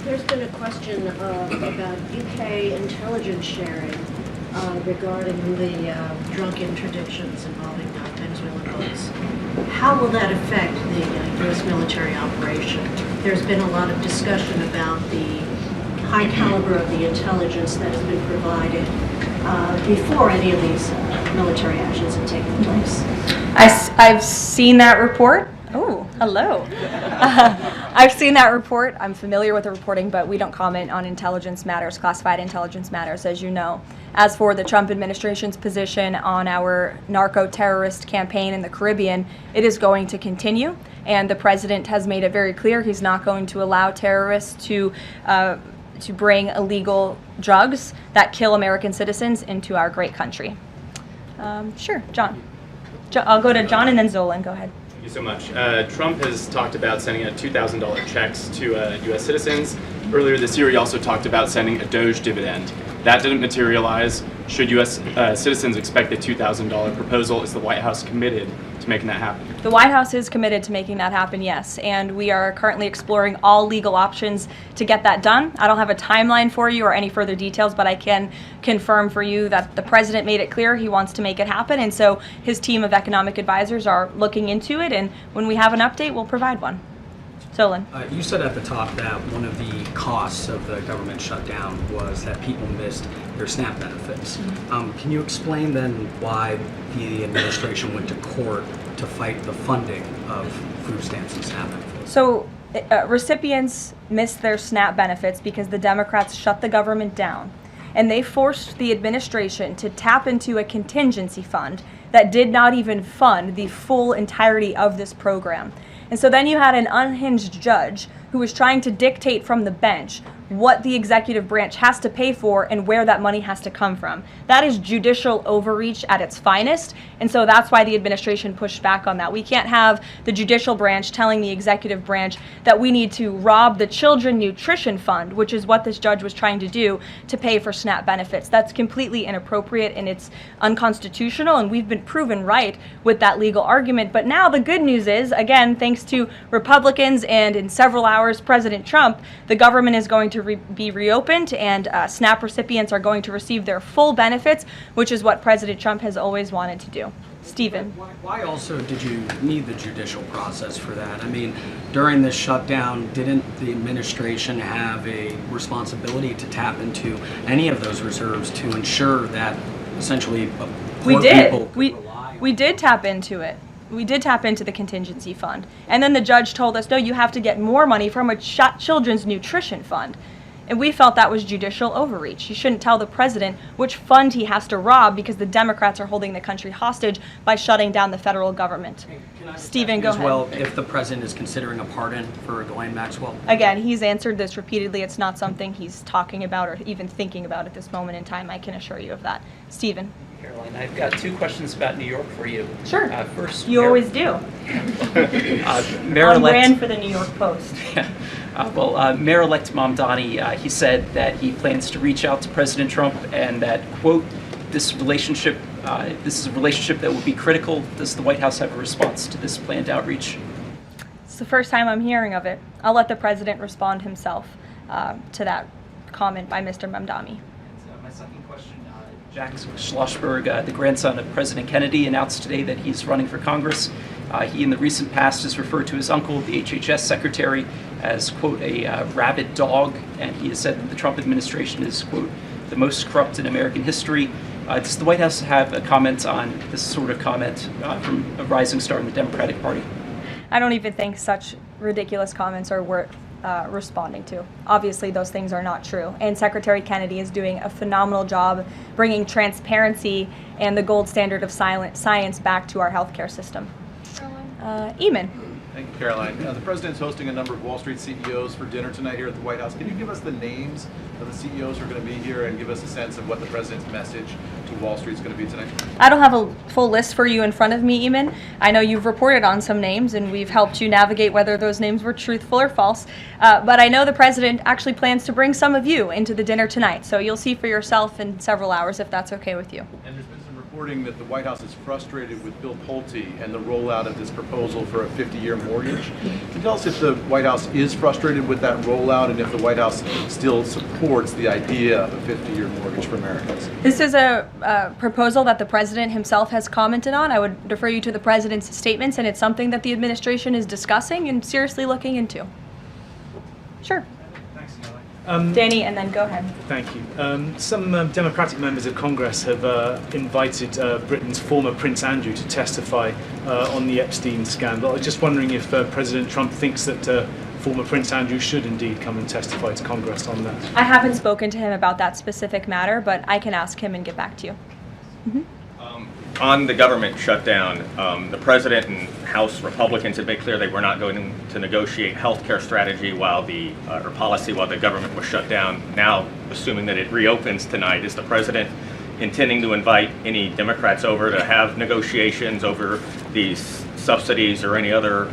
There's been a question about UK intelligence sharing regarding the drunk interdictions involving Venezuelan boats. How will that affect the U.S. military operation? There's been a lot of discussion about the high caliber of the intelligence that has been provided before any of these military actions have taken place. I've seen that report. Oh, hello. I've seen that report. I'm familiar with the reporting, but we don't comment on intelligence matters, classified intelligence matters, as you know. As for the Trump administration's position on our narco-terrorist campaign in the Caribbean, it is going to continue, and the president has made it very clear he's not going to allow terrorists to bring illegal drugs that kill American citizens into our great country. Sure, John. I'll go to John and then Zolan. Go ahead. Thank you so much. Trump has talked about sending out $2,000 checks to U.S. citizens. Earlier this year, he also talked about sending a Doge dividend. That didn't materialize. Should U.S. Citizens expect the $2,000 proposal? Is the White House committed to making that happen? The White House is committed to making that happen, yes, and we are currently exploring all legal options to get that done. I don't have a timeline for you or any further details, but I can confirm for you that the president made it clear he wants to make it happen, and so his team of economic advisors are looking into it, and when we have an update, we'll provide one. Zolan. You said at the top that one of the costs of the government shutdown was that people missed their SNAP benefits. Can you explain then why the administration went to court to fight the funding of food stamps and SNAP benefits? So recipients missed their SNAP benefits because the Democrats shut the government down, and they forced the administration to tap into a contingency fund that did not even fund the full entirety of this program. And so then you had an unhinged judge who was trying to dictate from the bench what the executive branch has to pay for and where that money has to come from. That is judicial overreach at its finest, and so that's why the administration pushed back on that. We can't have the judicial branch telling the executive branch that we need to rob the Children Nutrition Fund, which is what this judge was trying to do, to pay for SNAP benefits. That's completely inappropriate and it's unconstitutional, and we've been proven right with that legal argument. But now the good news is, again, thanks to Republicans and in several hours President Trump, the government is going to be reopened, and SNAP recipients are going to receive their full benefits, which is what President Trump has always wanted to do. Stephen. Why also did you need the judicial process for that? I mean, during this shutdown, didn't the administration have a responsibility to tap into any of those reserves to ensure that essentially we did. People could rely on? We did tap into it. We did tap into the contingency fund. And then the judge told us, no, you have to get more money from a children's nutrition fund. And we felt that was judicial overreach. You shouldn't tell the president which fund he has to rob because the Democrats are holding the country hostage by shutting down the federal government. Stephen, go ahead. Well, if the president is considering a pardon for Ghislaine Maxwell? Again, he's answered this repeatedly. It's not something he's talking about or even thinking about at this moment in time. I can assure you of that. Stephen. Karoline, I've got two questions about New York for you. Sure. First, you always do. On brand for the New York Post. Mayor-elect Mamdani, he said that he plans to reach out to President Trump and that, quote, this is a relationship that will be critical. Does the White House have a response to this planned outreach? It's the first time I'm hearing of it. I'll let the president respond himself to that comment by Mr. Mamdani. My second question, Jack Schlossberg, the grandson of President Kennedy, announced today that he's running for Congress. He, in the recent past, has referred to his uncle, the HHS secretary, as, quote, a rabid dog, and he has said that the Trump administration is, quote, the most corrupt in American history. Does the White House have a comment on this sort of comment from a rising star in the Democratic Party? I don't even think such ridiculous comments are worth responding to. Obviously, those things are not true. And Secretary Kennedy is doing a phenomenal job bringing transparency and the gold standard of science back to our healthcare system. Eamon. Thank you, Karoline. The president's hosting a number of Wall Street CEOs for dinner tonight here at the White House. Can you give us the names of the CEOs who are going to be here and give us a sense of what the president's message to Wall Street is going to be tonight? I don't have a full list for you in front of me, Eamon. I know you've reported on some names, and we've helped you navigate whether those names were truthful or false. But I know the president actually plans to bring some of you into the dinner tonight, so you'll see for yourself in several hours if that's okay with you. And there's been some reports reporting that the White House is frustrated with Bill Pulte and the rollout of this proposal for a 50-year mortgage. Can you tell us if the White House is frustrated with that rollout and if the White House still supports the idea of a 50-year mortgage for Americans? This is a proposal that the president himself has commented on. I would refer you to the president's statements, and it's something that the administration is discussing and seriously looking into. Sure. Thanks, Karoline. Danny, and then go ahead. Thank you. Some Democratic members of Congress have invited Britain's former Prince Andrew to testify on the Epstein scandal. I was just wondering if President Trump thinks that former Prince Andrew should indeed come and testify to Congress on that. I haven't spoken to him about that specific matter, but I can ask him and get back to you. On the government shutdown, the president and House Republicans have made clear they were not going to negotiate health care strategy or policy while the government was shut down. Now, assuming that it reopens tonight, is the president intending to invite any Democrats over to have negotiations over these subsidies or any other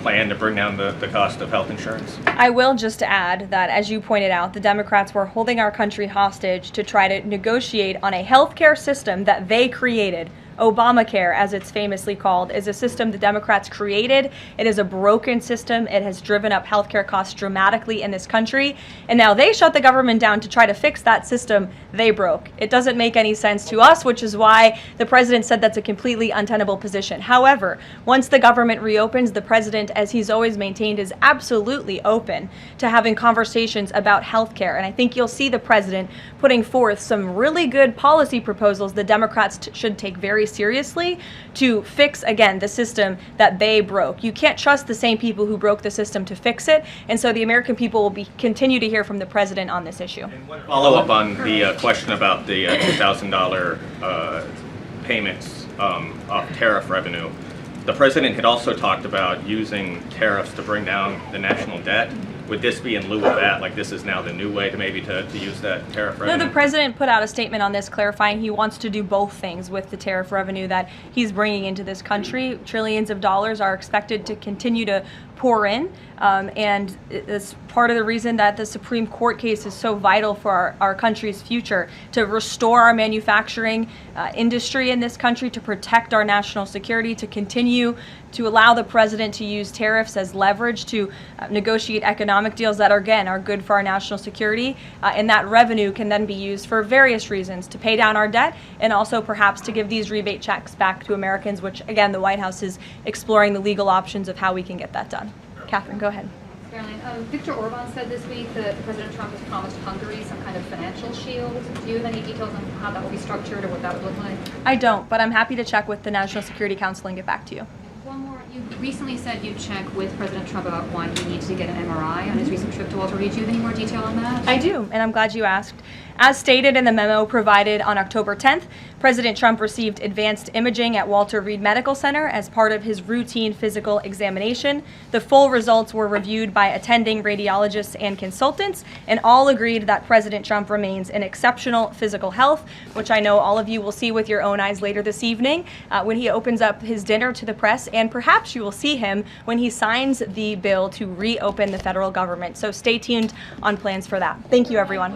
plan to bring down the cost of health insurance? I will just add that, as you pointed out, the Democrats were holding our country hostage to try to negotiate on a healthcare system that they created. Obamacare, as it's famously called, is a system the Democrats created. It is a broken system. It has driven up healthcare costs dramatically in this country. And now they shut the government down to try to fix that system they broke. It doesn't make any sense to us, which is why the president said that's a completely untenable position. However, once the government reopens, the president, as he's always maintained, is absolutely open to having conversations about healthcare. And I think you'll see the president putting forth some really good policy proposals the Democrats should take very seriously to fix, again, the system that they broke. You can't trust the same people who broke the system to fix it, and so the American people will continue to hear from the president on this issue. Follow up on the question about the $2,000 payments off tariff revenue. The president had also talked about using tariffs to bring down the national debt. Would this be in lieu of that? Like, this is now the new way to maybe to use that tariff revenue? No, the president put out a statement on this clarifying he wants to do both things with the tariff revenue that he's bringing into this country. Trillions of dollars are expected to continue to pour in, and it's part of the reason that the Supreme Court case is so vital for our country's future, to restore our manufacturing industry in this country, to protect our national security, to continue to allow the president to use tariffs as leverage to negotiate economic deals that, again, are good for our national security. And that revenue can then be used for various reasons, to pay down our debt and also perhaps to give these rebate checks back to Americans, which, again, the White House is exploring the legal options of how we can get that done. Catherine, go ahead. Caroline, Viktor Orban said this week that President Trump has promised Hungary some kind of financial shield. Do you have any details on how that will be structured or what that would look like? I don't, but I'm happy to check with the National Security Council and get back to you. One more. You recently said you'd check with President Trump about why he needs to get an MRI on his recent trip to Walter Reed. Do you have any more detail on that? I do, and I'm glad you asked. As stated in the memo provided on October 10th, President Trump received advanced imaging at Walter Reed Medical Center as part of his routine physical examination. The full results were reviewed by attending radiologists and consultants, and all agreed that President Trump remains in exceptional physical health, which I know all of you will see with your own eyes later this evening when he opens up his dinner to the press, and perhaps you will see him when he signs the bill to reopen the federal government. So stay tuned on plans for that. Thank you, everyone.